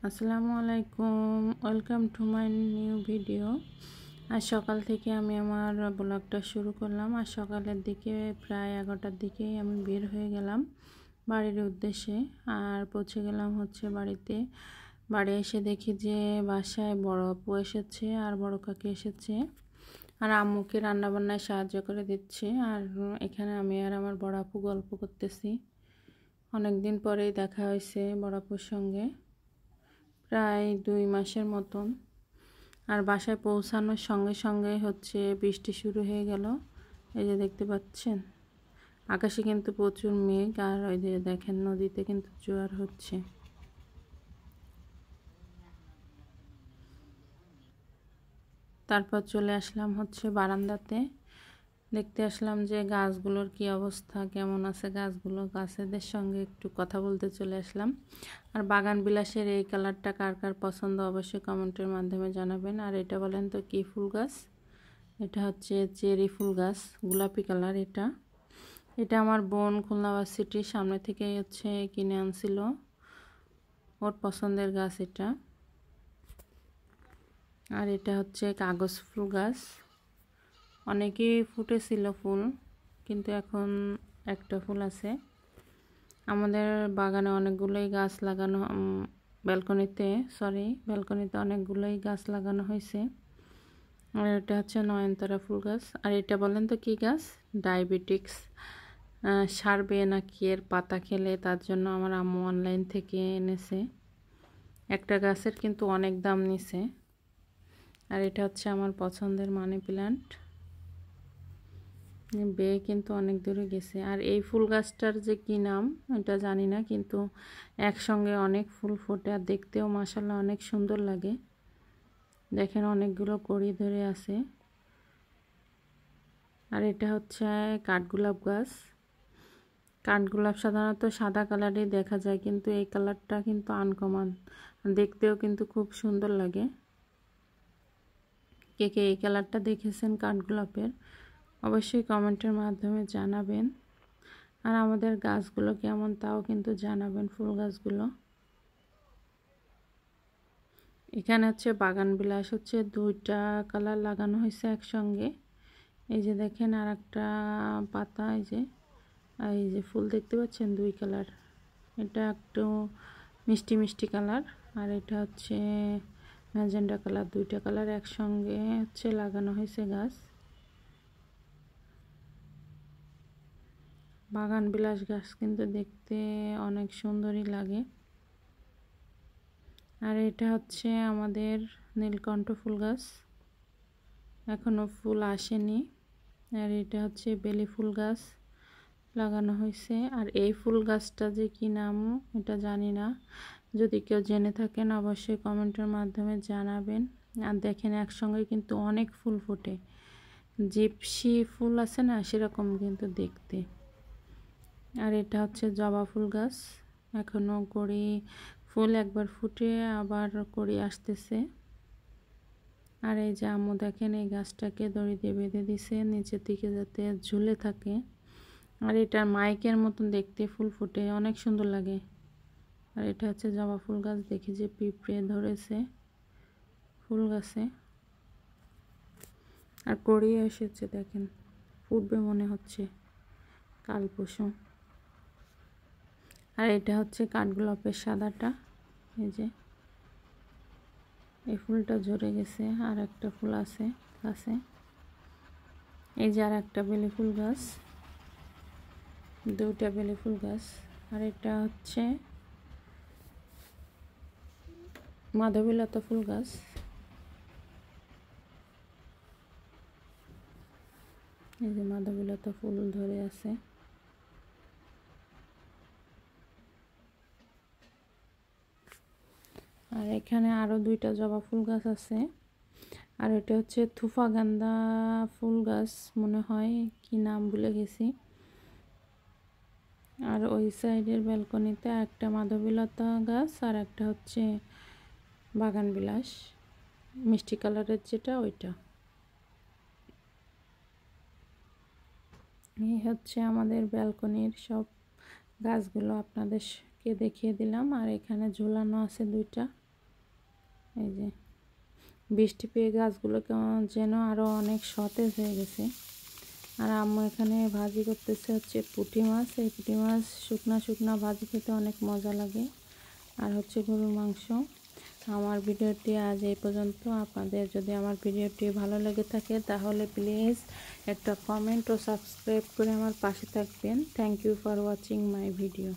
আসসালামু আলাইকুম, welcome to my new video. আজ সকাল থেকে আমি আমার ব্লগটা শুরু করলাম। আর সকালের দিকে প্রায় 11টার দিকেই আমি বের হয়ে গেলাম বাড়ির উদ্দেশ্যে। আর পৌঁছে গেলাম হচ্ছে বাড়িতে। বাড়ি এসে দেখি যে বাসায় বড় আপু এসেছে আর বড় কাকি এসেছে, আর আম্মুকে রান্নাবান্নায় সাহায্য করে দিচ্ছে। আর এখানে আমি আর আমার বড় আপু গল্প করতেছি। অনেক দিন পরেই দেখা হয়েছে বড় আপুর সঙ্গে, প্রায় 2 মাসের মতন। আর বাসায় পৌঁছানোর সঙ্গে সঙ্গে হচ্ছে বৃষ্টি শুরু হয়ে গেল। এই যে দেখতে পাচ্ছেন আকাশে কিন্তু প্রচুর মেঘ, আর ওই যে দেখেন নদীতে কিন্তু জোয়ার হচ্ছে। তারপর চলে আসলাম হচ্ছে বারান্দাতে, দেখতে আসলাম যে গাছগুলোর কি অবস্থা, কেমন আছে গাছগুলো। গাছেদের সঙ্গে একটু কথা বলতে চলে আসলাম। আর বাগান বিলাসের এই কালারটা কার কার পছন্দ অবশ্যই কমেন্টের মাধ্যমে জানাবেন। আর এটা বলেন তো কি ফুল গাছ? এটা হচ্ছে চেরি ফুল গাছ, গোলাপি কালার। এটা আমার বোন খুলনা ভার্সিটির সামনে থেকে হচ্ছে কিনে আনছিল, ওর পছন্দের গাছ এটা। আর এটা হচ্ছে কাগজ ফুল গাছ, অনেকেই ফুটেছিল ফুল, কিন্তু এখন একটা ফুল আছে। আমাদের বাগানে অনেকগুলোই গাছ লাগানো, ব্যালকনিতে অনেকগুলোই গাছ লাগানো হয়েছে। আর এটা হচ্ছে নয়নতারা ফুল গাছ। আর এটা বলেন তো কি গাছ? ডায়াবেটিক্স সারবে নাকি এর পাতা খেলে, তার জন্য আমার আম্মু অনলাইন থেকে এনেছে। একটা গাছের কিন্তু অনেক দাম নিছে। আর এটা হচ্ছে আমার পছন্দের মানি প্ল্যান্ট, বেয়ে কিন্তু অনেক দূরে গেছে। আর এই ফুল গাছটার যে কি নাম এটা জানি না, কিন্তু একসঙ্গে অনেক ফুল ফোটে আর দেখতেও মাশাআল্লাহ অনেক সুন্দর লাগে। দেখেন অনেকগুলো কড়ি ধরে আছে। আর এটা হচ্ছে কাঠগোলাপ গাছ। কাঠগোলাপ সাধারণত সাদা কালারেই দেখা যায়, কিন্তু এই কালারটা কিন্তু আনকমন, দেখতেও কিন্তু খুব সুন্দর লাগে। কে কে এই কালারটা দেখেছেন কাঠগোলাপের অবশ্যই কমেন্টের মাধ্যমে জানাবেন। আর আমাদের গাছগুলো কেমন তাও কিন্তু জানাবেন, ফুল গাছগুলো। এখানে হচ্ছে বাগান বিলাস হচ্ছে 2টা কালার লাগানো হয়েছে একসঙ্গে। এই যে দেখেন আর একটা পাতা, এই যে ফুল দেখতে পাচ্ছেন 2 কালার। এটা একটু মিষ্টি মিষ্টি কালার, আর এটা হচ্ছে ম্যাজেন্ডা কালার। 2টা কালার একসঙ্গে হচ্ছে লাগানো হয়েছে গাছ। বাগান বিলাস গাছ কিন্তু দেখতে অনেক সুন্দরই লাগে। আর এটা হচ্ছে আমাদের নীলকণ্ঠ ফুল গাছ, এখনো ফুল আসেনি। আর এটা হচ্ছে বেলি ফুল গাছ লাগানো হয়েছে। আর এই ফুল গাছটা যে কি নাম এটা জানি না, যদি কেউ জেনে থাকেন অবশ্যই কমেন্টের মাধ্যমে জানাবেন। আর দেখেন একসঙ্গে কিন্তু অনেক ফুল ফোটে, জিপসি ফুল আছে না সেরকম কিন্তু দেখতে। আর এটা হচ্ছে জবা ফুল গাছ, এখনো কড়ি ফুল একবার ফুটে আবার কড়ি আসতেছে। আর এই যে আম্মু দেখেন এই গাছটাকে দড়ি দিয়ে বেঁধে দিছে নিচের দিকে যাতে ঝুলে থাকে। আর এটা মাইকের মতন দেখতে, ফুল ফুটে অনেক সুন্দর লাগে। আর এটা হচ্ছে জবা ফুল গাছ, দেখি যে পিঁপড়ে ধরেছে ফুল গাছে। আর কড়িয়ে এসেছে, দেখেন ফুটবে মনে হচ্ছে কাল পরশু। আর এটা হচ্ছে কাঠগোলাপের সাদাটা, এই যে এই ফুলটা ঝরে গেছে। আর একটা ফুল আছে গাছে। এই যে আর একটা বেলি ফুল গাছ, 2টা বেলি ফুল গাছ। আর এটা হচ্ছে মাধবীলতা ফুল গাছ। এই যে মাধবীলতা ফুল ধরে আছে। আর এখানে আরো 2টা জবা ফুল গাছ আছে। আর এটা হচ্ছে থুফা গান্দা ফুল গাছ মনে হয়, কি নাম ভুলে গেছি। আর ওই সাইডের ব্যালকনিতে একটা মাধবীলতা গাছ, আর একটা হচ্ছে বাগান বিলাস মিষ্টি কালারের যেটা ওইটা। এই হচ্ছে আমাদের ব্যালকনির সব গাছগুলো আপনাদেরকে দেখিয়ে দিলাম। আর এখানে ঝুলানো আছে 2টা। এই যে বৃষ্টি পেয়ে গাছগুলো কেমন যেন আরও অনেক সতেজ হয়ে গেছে। আর আম্মু এখানে ভাজি করতেছে হচ্ছে পুঁটি মাছ। এই পুঁটি মাছ শুকনা শুকনা ভাজি খেতে অনেক মজা লাগে। আর হচ্ছে গরুর মাংস। আমার ভিডিওটি আজ এই পর্যন্ত। আপনাদের যদি আমার ভিডিওটি ভালো লেগে থাকে তাহলে প্লিজ একটা কমেন্ট ও সাবস্ক্রাইব করে আমার পাশে থাকবেন। Thank you for watching my video.